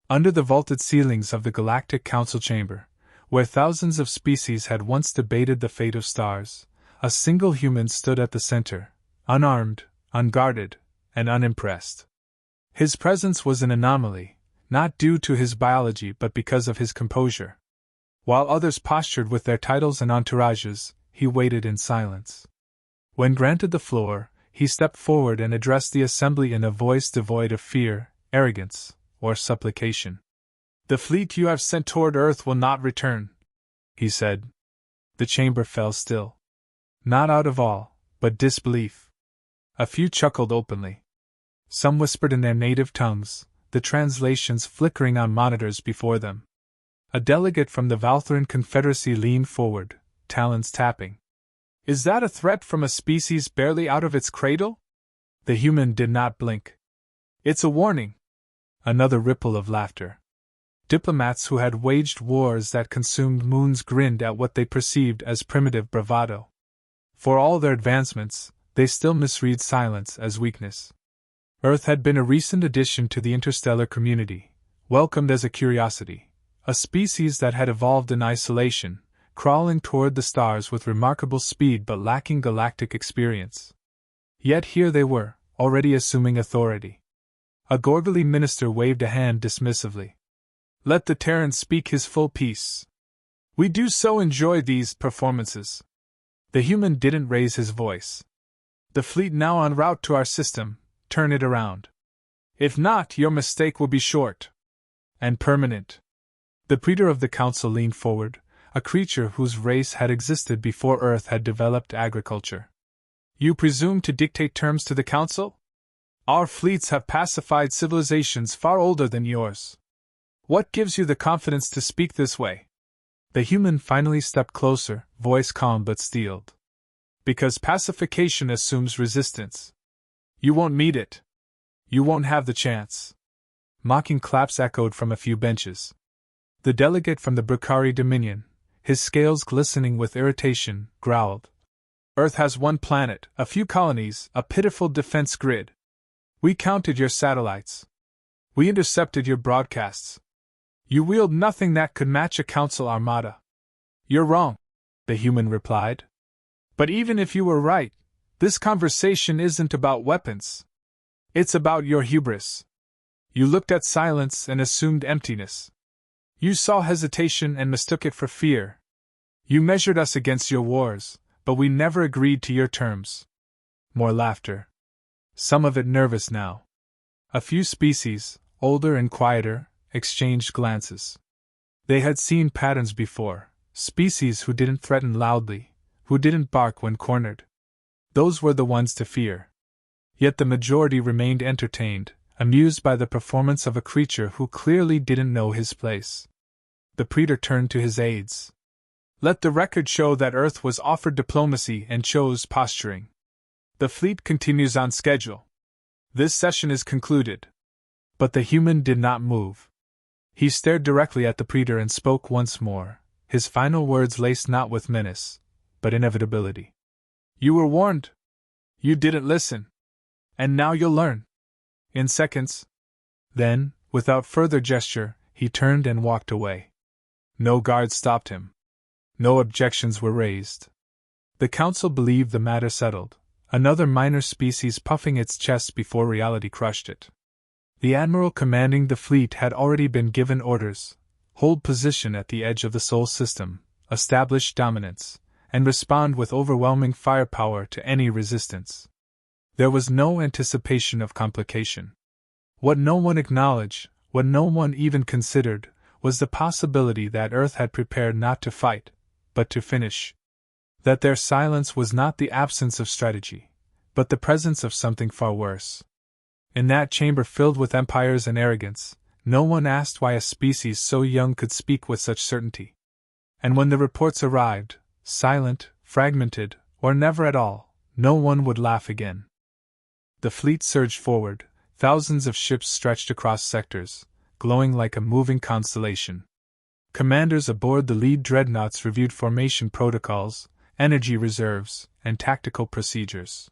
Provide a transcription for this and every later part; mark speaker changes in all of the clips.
Speaker 1: Under the vaulted ceilings of the Galactic Council chamber, where thousands of species had once debated the fate of stars, a single human stood at the center, unarmed, unguarded, and unimpressed. His presence was an anomaly, not due to his biology but because of his composure. While others postured with their titles and entourages, he waited in silence. When granted the floor, he stepped forward and addressed the assembly in a voice devoid of fear, arrogance, or supplication. "The fleet you have sent toward Earth will not return," he said. The chamber fell still. Not out of awe, but disbelief. A few chuckled openly. Some whispered in their native tongues, the translations flickering on monitors before them. A delegate from the Valtheran Confederacy leaned forward, talons tapping. "Is that a threat from a species barely out of its cradle?" The human did not blink. "It's a warning." Another ripple of laughter. Diplomats who had waged wars that consumed moons grinned at what they perceived as primitive bravado. For all their advancements, they still misread silence as weakness. Earth had been a recent addition to the interstellar community, welcomed as a curiosity, a species that had evolved in isolation, crawling toward the stars with remarkable speed but lacking galactic experience. Yet here they were, already assuming authority. A Gorgally minister waved a hand dismissively. "Let the Terran speak his full piece. We do so enjoy these performances." The human didn't raise his voice. "The fleet now en route to our system, turn it around. If not, your mistake will be short and permanent." The praetor of the council leaned forward, a creature whose race had existed before Earth had developed agriculture. "You presume to dictate terms to the council? Our fleets have pacified civilizations far older than yours. What gives you the confidence to speak this way?" The human finally stepped closer, voice calm but steeled. "Because pacification assumes resistance. You won't meet it. You won't have the chance." Mocking claps echoed from a few benches. The delegate from the Brikari Dominion, his scales glistening with irritation, growled. "Earth has one planet, a few colonies, a pitiful defense grid. We counted your satellites. We intercepted your broadcasts. You wield nothing that could match a council armada." "You're wrong," the human replied. "But even if you were right, this conversation isn't about weapons. It's about your hubris. You looked at silence and assumed emptiness. You saw hesitation and mistook it for fear. You measured us against your wars, but we never agreed to your terms." More laughter. Some of it nervous now. A few species, older and quieter, exchanged glances. They had seen patterns before, species who didn't threaten loudly, who didn't bark when cornered. Those were the ones to fear. Yet the majority remained entertained, amused by the performance of a creature who clearly didn't know his place. The praetor turned to his aides. "Let the record show that Earth was offered diplomacy and chose posturing. The fleet continues on schedule. This session is concluded." But the human did not move. He stared directly at the praetor and spoke once more, his final words laced not with menace, but inevitability. "You were warned. You didn't listen. And now you'll learn. In seconds." Then, without further gesture, he turned and walked away. No guard stopped him. No objections were raised. The council believed the matter settled, another minor species puffing its chest before reality crushed it. The admiral commanding the fleet had already been given orders: hold position at the edge of the Sol system, establish dominance, and respond with overwhelming firepower to any resistance. There was no anticipation of complication. What no one acknowledged, what no one even considered, was the possibility that Earth had prepared not to fight, but to finish. That their silence was not the absence of strategy, but the presence of something far worse. In that chamber filled with empires and arrogance, no one asked why a species so young could speak with such certainty. And when the reports arrived, silent, fragmented, or never at all, no one would laugh again. The fleet surged forward, thousands of ships stretched across sectors, glowing like a moving constellation. Commanders aboard the lead dreadnoughts reviewed formation protocols, energy reserves, and tactical procedures.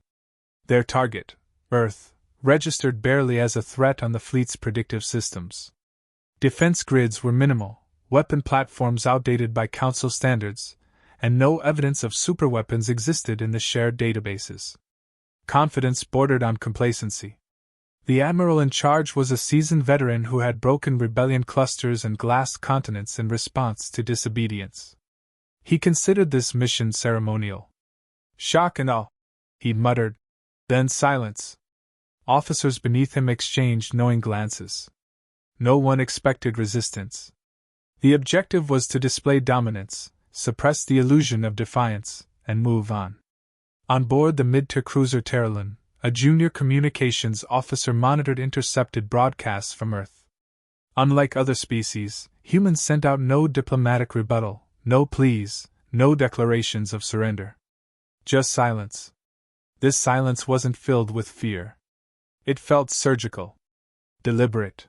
Speaker 1: Their target, Earth, registered barely as a threat on the fleet's predictive systems. Defense grids were minimal, weapon platforms outdated by Council standards, and no evidence of superweapons existed in the shared databases. Confidence bordered on complacency. The admiral in charge was a seasoned veteran who had broken rebellion clusters and glassed continents in response to disobedience. He considered this mission ceremonial. "Shock and awe," he muttered. Then silence. Officers beneath him exchanged knowing glances. No one expected resistance. The objective was to display dominance, suppress the illusion of defiance, and move on. On board the mid-tier cruiser Terralin, a junior communications officer monitored intercepted broadcasts from Earth. Unlike other species, humans sent out no diplomatic rebuttal, no pleas, no declarations of surrender. Just silence. This silence wasn't filled with fear. It felt surgical. Deliberate.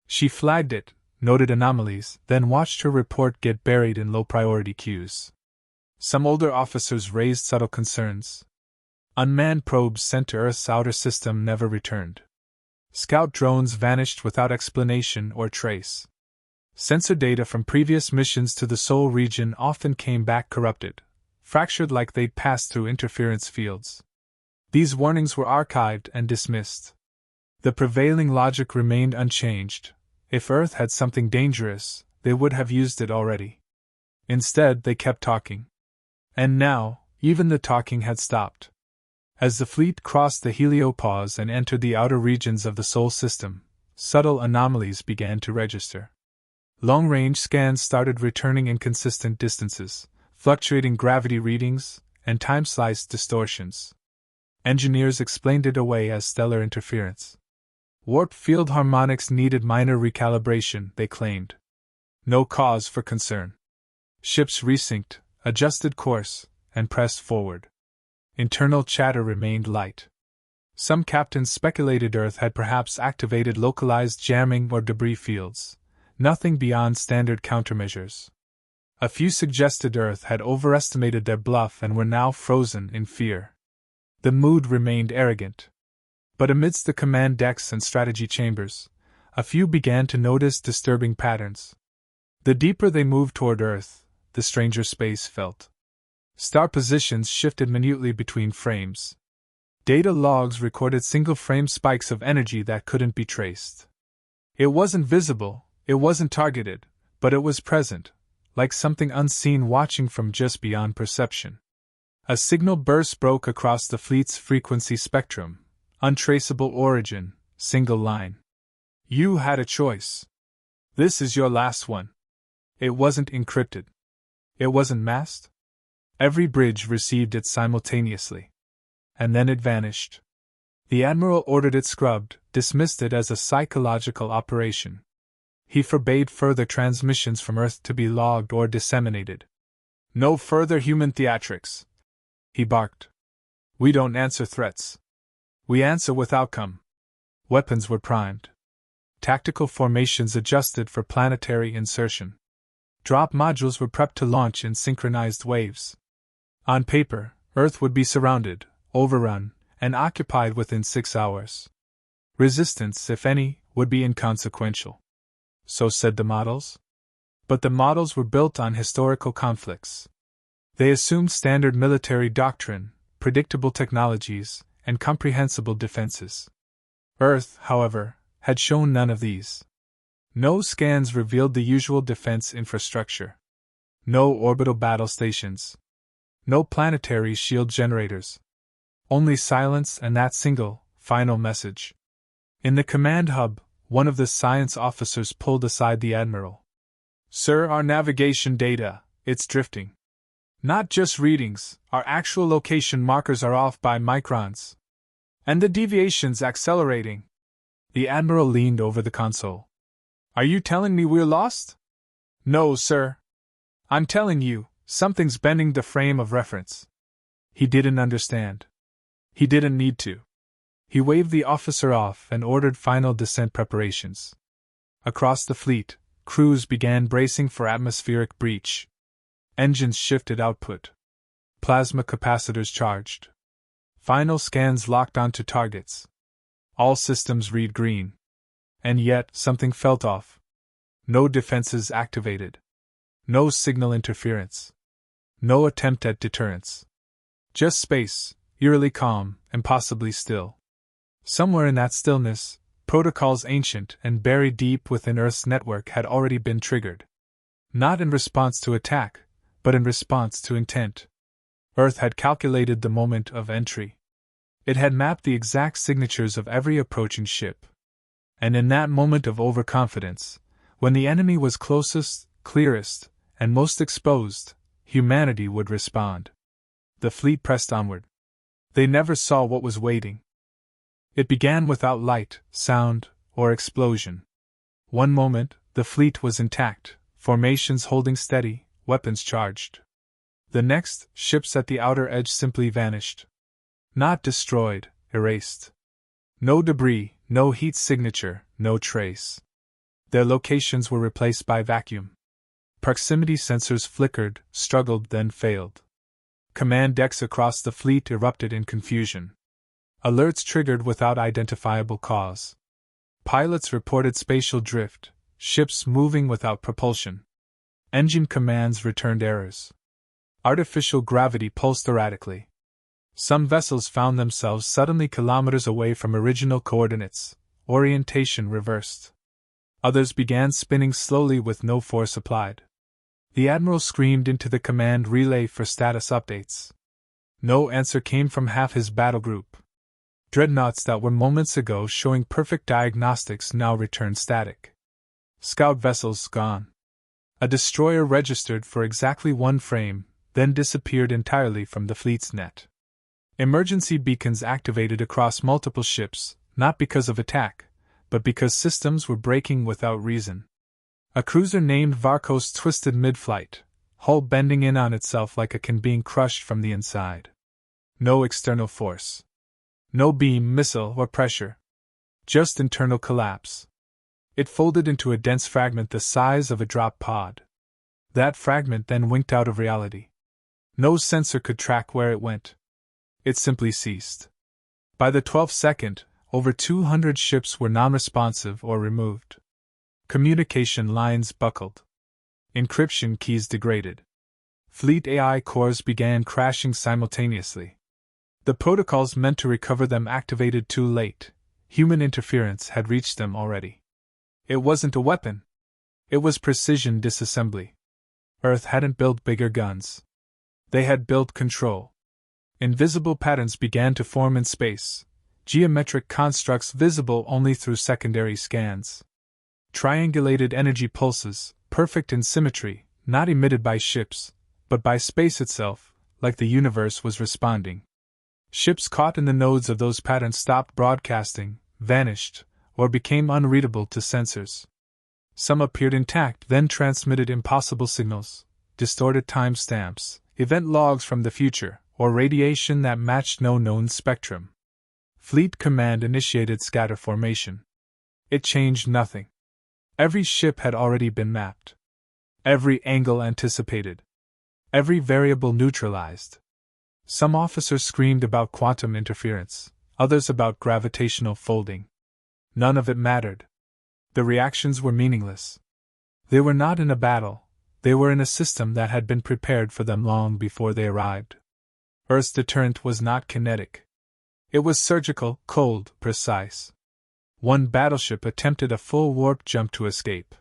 Speaker 1: She flagged it, noted anomalies, then watched her report get buried in low-priority queues. Some older officers raised subtle concerns. Unmanned probes sent to Earth's outer system never returned. Scout drones vanished without explanation or trace. Sensor data from previous missions to the Sol region often came back corrupted, fractured like they'd passed through interference fields. These warnings were archived and dismissed. The prevailing logic remained unchanged. If Earth had something dangerous, they would have used it already. Instead, they kept talking. And now, even the talking had stopped. As the fleet crossed the heliopause and entered the outer regions of the Sol system, subtle anomalies began to register. Long-range scans started returning inconsistent distances, fluctuating gravity readings, and time-sliced distortions. Engineers explained it away as stellar interference. Warp field harmonics needed minor recalibration, they claimed. No cause for concern. Ships resynced, adjusted course, and pressed forward. Internal chatter remained light. Some captains speculated Earth had perhaps activated localized jamming or debris fields, nothing beyond standard countermeasures. A few suggested Earth had overestimated their bluff and were now frozen in fear. The mood remained arrogant. But amidst the command decks and strategy chambers, a few began to notice disturbing patterns. The deeper they moved toward Earth, the stranger space felt. Star positions shifted minutely between frames. Data logs recorded single-frame spikes of energy that couldn't be traced. It wasn't visible, it wasn't targeted, but it was present, like something unseen watching from just beyond perception. A signal burst broke across the fleet's frequency spectrum. Untraceable origin, single line. You had a choice. This is your last one. It wasn't encrypted. It wasn't masked. Every bridge received it simultaneously. And then it vanished. The Admiral ordered it scrubbed, dismissed it as a psychological operation. He forbade further transmissions from Earth to be logged or disseminated. No further human theatrics, he barked. We don't answer threats. We answer with outcome. Weapons were primed. Tactical formations adjusted for planetary insertion. Drop modules were prepped to launch in synchronized waves. On paper, Earth would be surrounded, overrun, and occupied within 6 hours. Resistance, if any, would be inconsequential. So said the models. But the models were built on historical conflicts. They assumed standard military doctrine, predictable technologies, and comprehensible defenses. Earth, however, had shown none of these. No scans revealed the usual defense infrastructure. No orbital battle stations. No planetary shield generators. Only silence and that single, final message. In the command hub, one of the science officers pulled aside the Admiral. Sir, our navigation data, it's drifting. Not just readings, our actual location markers are off by microns. And the deviation's accelerating. The Admiral leaned over the console. Are you telling me we're lost? No, sir. I'm telling you, something's bending the frame of reference. He didn't understand. He didn't need to. He waved the officer off and ordered final descent preparations. Across the fleet, crews began bracing for atmospheric breach. Engines shifted output. Plasma capacitors charged. Final scans locked onto targets. All systems read green. And yet, something felt off. No defenses activated. No signal interference. No attempt at deterrence. Just space, eerily calm, impossibly still. Somewhere in that stillness, protocols ancient and buried deep within Earth's network had already been triggered. Not in response to attack, but in response to intent. Earth had calculated the moment of entry. It had mapped the exact signatures of every approaching ship. And in that moment of overconfidence, when the enemy was closest, clearest, and most exposed, humanity would respond. The fleet pressed onward. They never saw what was waiting. It began without light, sound, or explosion. One moment, the fleet was intact, formations holding steady, weapons charged. The next, ships at the outer edge simply vanished. Not destroyed, erased. No debris, no heat signature, no trace. Their locations were replaced by vacuum. Proximity sensors flickered, struggled, then failed. Command decks across the fleet erupted in confusion. Alerts triggered without identifiable cause. Pilots reported spatial drift, ships moving without propulsion. Engine commands returned errors. Artificial gravity pulsed erratically. Some vessels found themselves suddenly kilometers away from original coordinates, orientation reversed. Others began spinning slowly with no force applied. The Admiral screamed into the command relay for status updates. No answer came from half his battle group. Dreadnoughts that were moments ago showing perfect diagnostics now returned static. Scout vessels gone. A destroyer registered for exactly one frame, then disappeared entirely from the fleet's net. Emergency beacons activated across multiple ships, not because of attack, but because systems were breaking without reason. A cruiser named Varkos twisted mid-flight, hull bending in on itself like a can being crushed from the inside. No external force. No beam, missile, or pressure. Just internal collapse. It folded into a dense fragment the size of a drop pod. That fragment then winked out of reality. No sensor could track where it went. It simply ceased. By the 12th second, over 200 ships were non-responsive or removed. Communication lines buckled. Encryption keys degraded. Fleet AI cores began crashing simultaneously. The protocols meant to recover them activated too late. Human interference had reached them already. It wasn't a weapon. It was precision disassembly. Earth hadn't built bigger guns. They had built control. Invisible patterns began to form in space, geometric constructs visible only through secondary scans. Triangulated energy pulses, perfect in symmetry, not emitted by ships, but by space itself, like the universe was responding. Ships caught in the nodes of those patterns stopped broadcasting, vanished, or became unreadable to sensors. Some appeared intact, then transmitted impossible signals, distorted timestamps, event logs from the future, or radiation that matched no known spectrum. Fleet Command initiated scatter formation. It changed nothing. Every ship had already been mapped. Every angle anticipated. Every variable neutralized. Some officers screamed about quantum interference, others about gravitational folding. None of it mattered. The reactions were meaningless. They were not in a battle, they were in a system that had been prepared for them long before they arrived. Earth's deterrent was not kinetic. It was surgical, cold, precise. One battleship attempted a full warp jump to escape.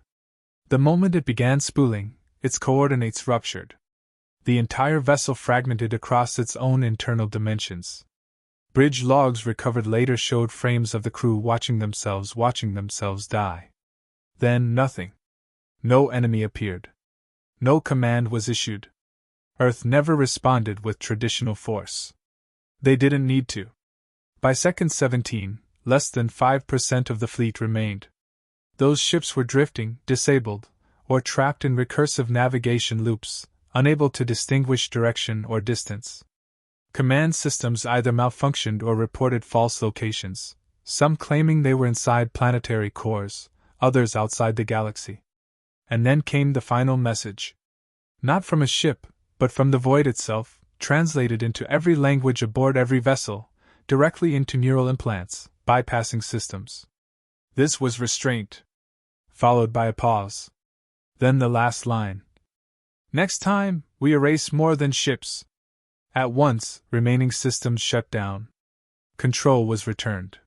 Speaker 1: The moment it began spooling, its coordinates ruptured. The entire vessel fragmented across its own internal dimensions. Bridge logs recovered later showed frames of the crew watching themselves die. Then nothing. No enemy appeared. No command was issued. Earth never responded with traditional force. They didn't need to. By second 17, less than 5% of the fleet remained. Those ships were drifting, disabled, or trapped in recursive navigation loops, unable to distinguish direction or distance. Command systems either malfunctioned or reported false locations, some claiming they were inside planetary cores, others outside the galaxy. And then came the final message. Not from a ship, but from the void itself, translated into every language aboard every vessel, directly into neural implants, bypassing systems. This was restraint. Followed by a pause. Then the last line. Next time, we erase more than ships. At once, remaining systems shut down. Control was returned.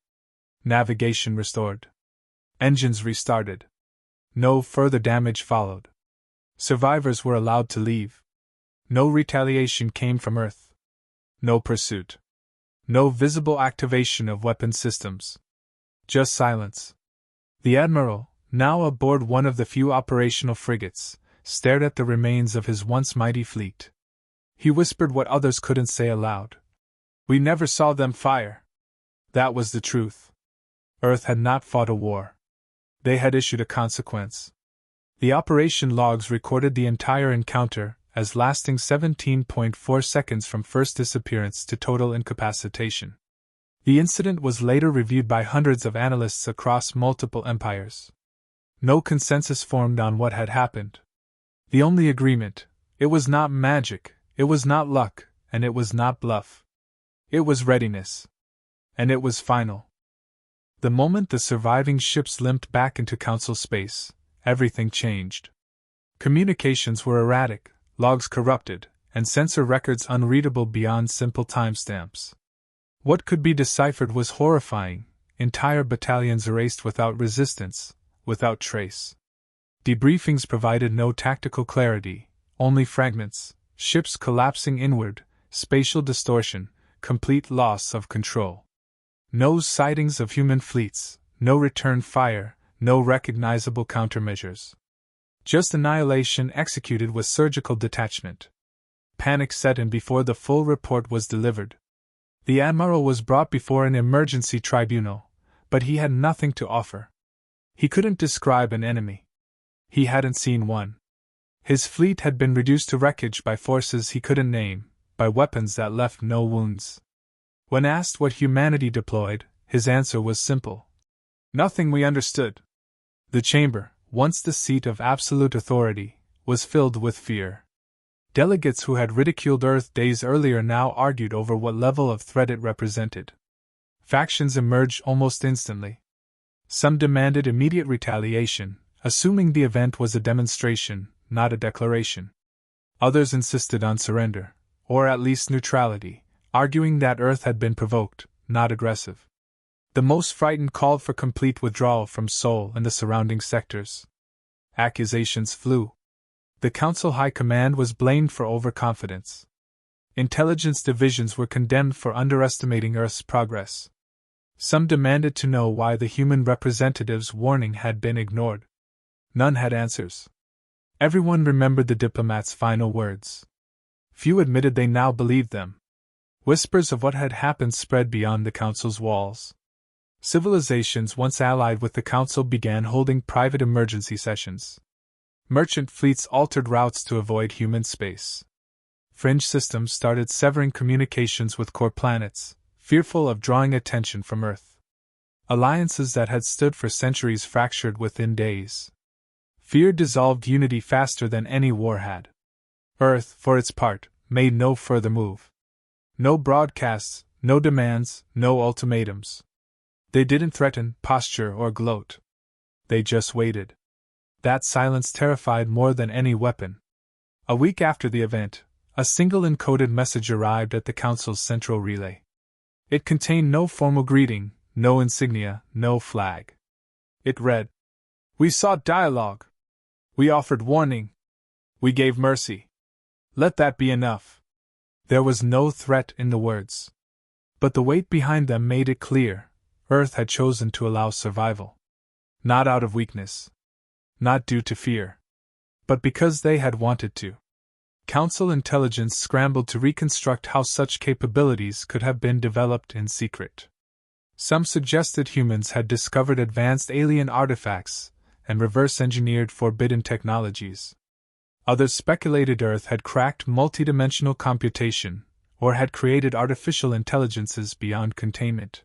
Speaker 1: Navigation restored. Engines restarted. No further damage followed. Survivors were allowed to leave. No retaliation came from Earth. No pursuit. No visible activation of weapon systems. Just silence. The Admiral, now aboard one of the few operational frigates, stared at the remains of his once mighty fleet. He whispered what others couldn't say aloud. We never saw them fire. That was the truth. Earth had not fought a war. They had issued a consequence. The operation logs recorded the entire encounter as lasting 17.4 seconds from first disappearance to total incapacitation. The incident was later reviewed by hundreds of analysts across multiple empires. No consensus formed on what had happened. The only agreement: it was not magic, it was not luck, and it was not bluff. It was readiness. And it was final. The moment the surviving ships limped back into Council space, everything changed. Communications were erratic, logs corrupted, and sensor records unreadable beyond simple timestamps. What could be deciphered was horrifying: entire battalions erased without resistance, without trace. Debriefings provided no tactical clarity, only fragments, ships collapsing inward, spatial distortion, complete loss of control. No sightings of human fleets, no return fire, no recognizable countermeasures. Just annihilation executed with surgical detachment. Panic set in before the full report was delivered. The Admiral was brought before an emergency tribunal, but he had nothing to offer. He couldn't describe an enemy. He hadn't seen one. His fleet had been reduced to wreckage by forces he couldn't name, by weapons that left no wounds. When asked what humanity deployed, his answer was simple: nothing we understood. The chamber, once the seat of absolute authority, was filled with fear. Delegates who had ridiculed Earth days earlier now argued over what level of threat it represented. Factions emerged almost instantly. Some demanded immediate retaliation, assuming the event was a demonstration, not a declaration. Others insisted on surrender, or at least neutrality, arguing that Earth had been provoked, not aggressive. The most frightened called for complete withdrawal from Sol and the surrounding sectors. Accusations flew. The Council High Command was blamed for overconfidence. Intelligence divisions were condemned for underestimating Earth's progress. Some demanded to know why the human representative's warning had been ignored. None had answers. Everyone remembered the diplomat's final words. Few admitted they now believed them. Whispers of what had happened spread beyond the Council's walls. Civilizations once allied with the Council began holding private emergency sessions. Merchant fleets altered routes to avoid human space. Fringe systems started severing communications with core planets, fearful of drawing attention from Earth. Alliances that had stood for centuries fractured within days. Fear dissolved unity faster than any war had. Earth, for its part, made no further move. No broadcasts, no demands, no ultimatums. They didn't threaten, posture, or gloat. They just waited. That silence terrified more than any weapon. A week after the event, a single encoded message arrived at the Council's central relay. It contained no formal greeting, no insignia, no flag. It read: "We sought dialogue. We offered warning. We gave mercy. Let that be enough." There was no threat in the words. But the weight behind them made it clear: Earth had chosen to allow survival. Not out of weakness. Not due to fear. But because they had wanted to. Council intelligence scrambled to reconstruct how such capabilities could have been developed in secret. Some suggested humans had discovered advanced alien artifacts and reverse-engineered forbidden technologies. Others speculated Earth had cracked multidimensional computation, or had created artificial intelligences beyond containment.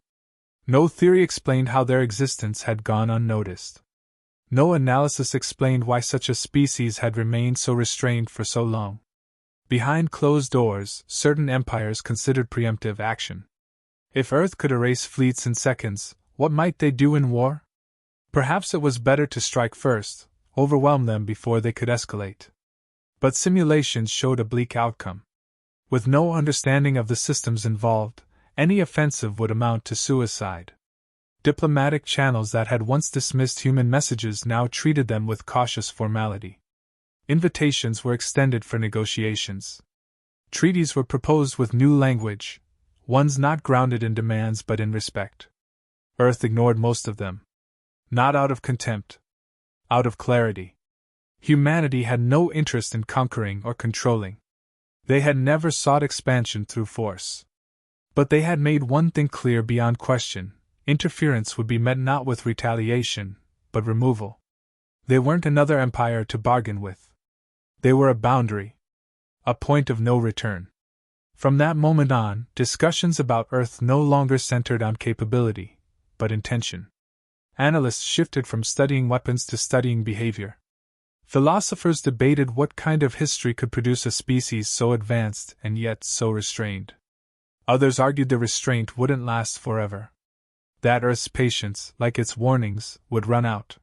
Speaker 1: No theory explained how their existence had gone unnoticed. No analysis explained why such a species had remained so restrained for so long. Behind closed doors, certain empires considered preemptive action. If Earth could erase fleets in seconds, what might they do in war? Perhaps it was better to strike first, overwhelm them before they could escalate. But simulations showed a bleak outcome. With no understanding of the systems involved, any offensive would amount to suicide. Diplomatic channels that had once dismissed human messages now treated them with cautious formality. Invitations were extended for negotiations. Treaties were proposed with new language, ones not grounded in demands but in respect. Earth ignored most of them. Not out of contempt. Out of clarity. Humanity had no interest in conquering or controlling. They had never sought expansion through force. But they had made one thing clear beyond question: interference would be met not with retaliation, but removal. They weren't another empire to bargain with. They were a boundary. A point of no return. From that moment on, discussions about Earth no longer centered on capability, but intention. Analysts shifted from studying weapons to studying behavior. Philosophers debated what kind of history could produce a species so advanced and yet so restrained. Others argued the restraint wouldn't last forever. That Earth's patience, like its warnings, would run out.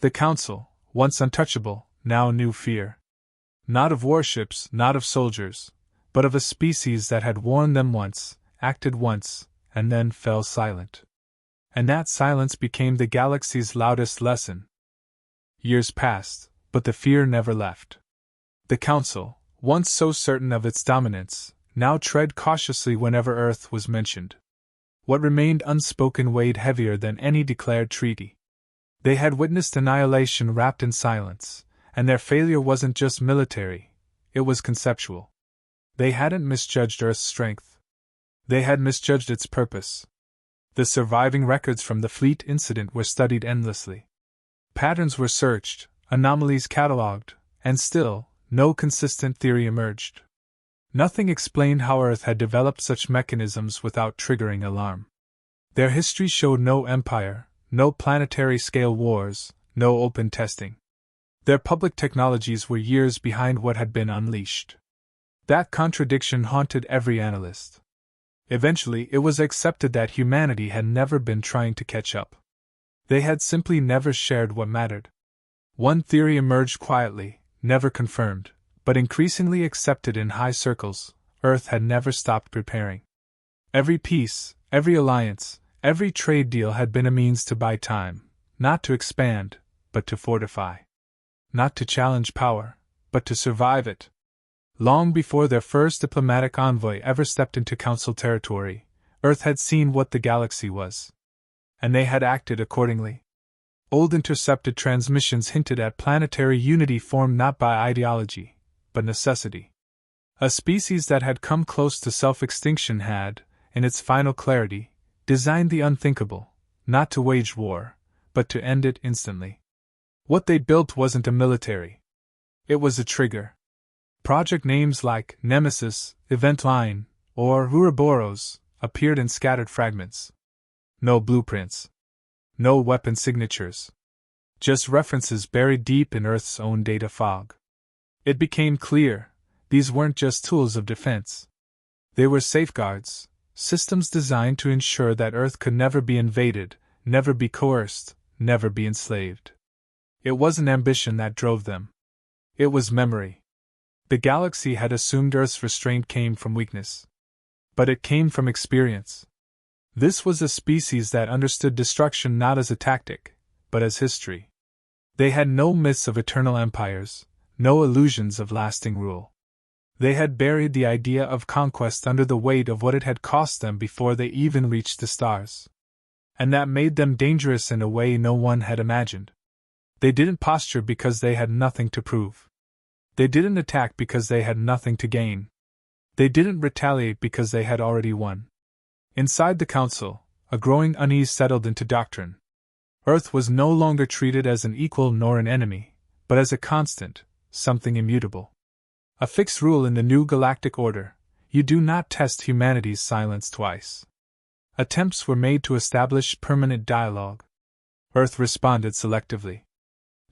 Speaker 1: The Council, once untouchable, now knew fear. Not of warships, not of soldiers, but of a species that had warned them once, acted once, and then fell silent. And that silence became the galaxy's loudest lesson. Years passed, but the fear never left. The Council, once so certain of its dominance, now tread cautiously whenever Earth was mentioned. What remained unspoken weighed heavier than any declared treaty. They had witnessed annihilation wrapped in silence, and their failure wasn't just military, it was conceptual. They hadn't misjudged Earth's strength. They had misjudged its purpose. The surviving records from the fleet incident were studied endlessly. Patterns were searched, anomalies catalogued, and still, no consistent theory emerged. Nothing explained how Earth had developed such mechanisms without triggering alarm. Their history showed no empire, no planetary-scale wars, no open testing. Their public technologies were years behind what had been unleashed. That contradiction haunted every analyst. Eventually, it was accepted that humanity had never been trying to catch up. They had simply never shared what mattered. One theory emerged quietly, never confirmed, but increasingly accepted in high circles: Earth had never stopped preparing. Every peace, every alliance, every trade deal had been a means to buy time, not to expand, but to fortify. Not to challenge power, but to survive it. Long before their first diplomatic envoy ever stepped into Council territory, Earth had seen what the galaxy was. And they had acted accordingly. Old intercepted transmissions hinted at planetary unity formed not by ideology, but necessity. A species that had come close to self-extinction had, in its final clarity, designed the unthinkable, not to wage war, but to end it instantly. What they built wasn't a military. It was a trigger. Project names like Nemesis, Event Line, or Ouroboros appeared in scattered fragments. No blueprints. No weapon signatures. Just references buried deep in Earth's own data fog. It became clear, these weren't just tools of defense. They were safeguards, systems designed to ensure that Earth could never be invaded, never be coerced, never be enslaved. It wasn't ambition that drove them. It was memory. The galaxy had assumed Earth's restraint came from weakness. But it came from experience. This was a species that understood destruction not as a tactic, but as history. They had no myths of eternal empires, no illusions of lasting rule. They had buried the idea of conquest under the weight of what it had cost them before they even reached the stars. And that made them dangerous in a way no one had imagined. They didn't posture because they had nothing to prove. They didn't attack because they had nothing to gain. They didn't retaliate because they had already won. Inside the Council, a growing unease settled into doctrine. Earth was no longer treated as an equal nor an enemy, but as a constant, something immutable. A fixed rule in the new galactic order: you do not test humanity's silence twice. Attempts were made to establish permanent dialogue. Earth responded selectively.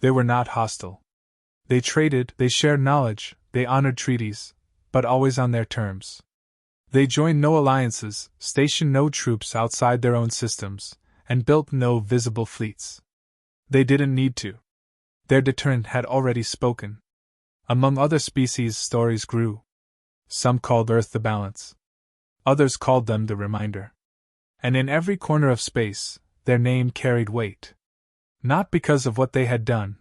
Speaker 1: They were not hostile. They traded, they shared knowledge, they honored treaties, but always on their terms. They joined no alliances, stationed no troops outside their own systems, and built no visible fleets. They didn't need to. Their deterrent had already spoken. Among other species, stories grew. Some called Earth the balance. Others called them the reminder. And in every corner of space, their name carried weight. Not because of what they had done,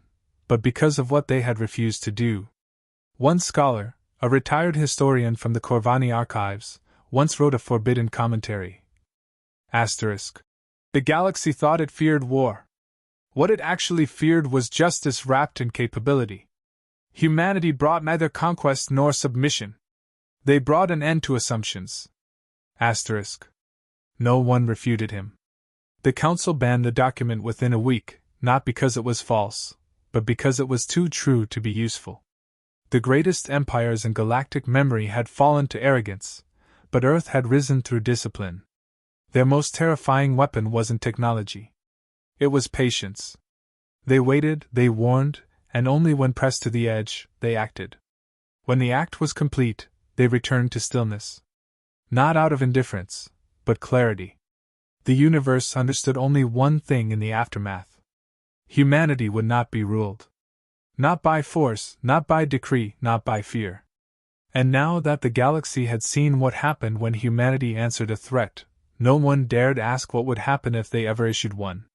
Speaker 1: but because of what they had refused to do. One scholar, a retired historian from the Corvani archives, once wrote a forbidden commentary. Asterisk. The galaxy thought it feared war. What it actually feared was justice wrapped in capability. Humanity brought neither conquest nor submission. They brought an end to assumptions. Asterisk. No one refuted him. The council banned the document within a week, not because it was false, but because it was too true to be useful. The greatest empires in galactic memory had fallen to arrogance, but Earth had risen through discipline. Their most terrifying weapon wasn't technology. It was patience. They waited, they warned, and only when pressed to the edge, they acted. When the act was complete, they returned to stillness. Not out of indifference, but clarity. The universe understood only one thing in the aftermath. Humanity would not be ruled. Not by force, not by decree, not by fear. And now that the galaxy had seen what happened when humanity answered a threat, no one dared ask what would happen if they ever issued one.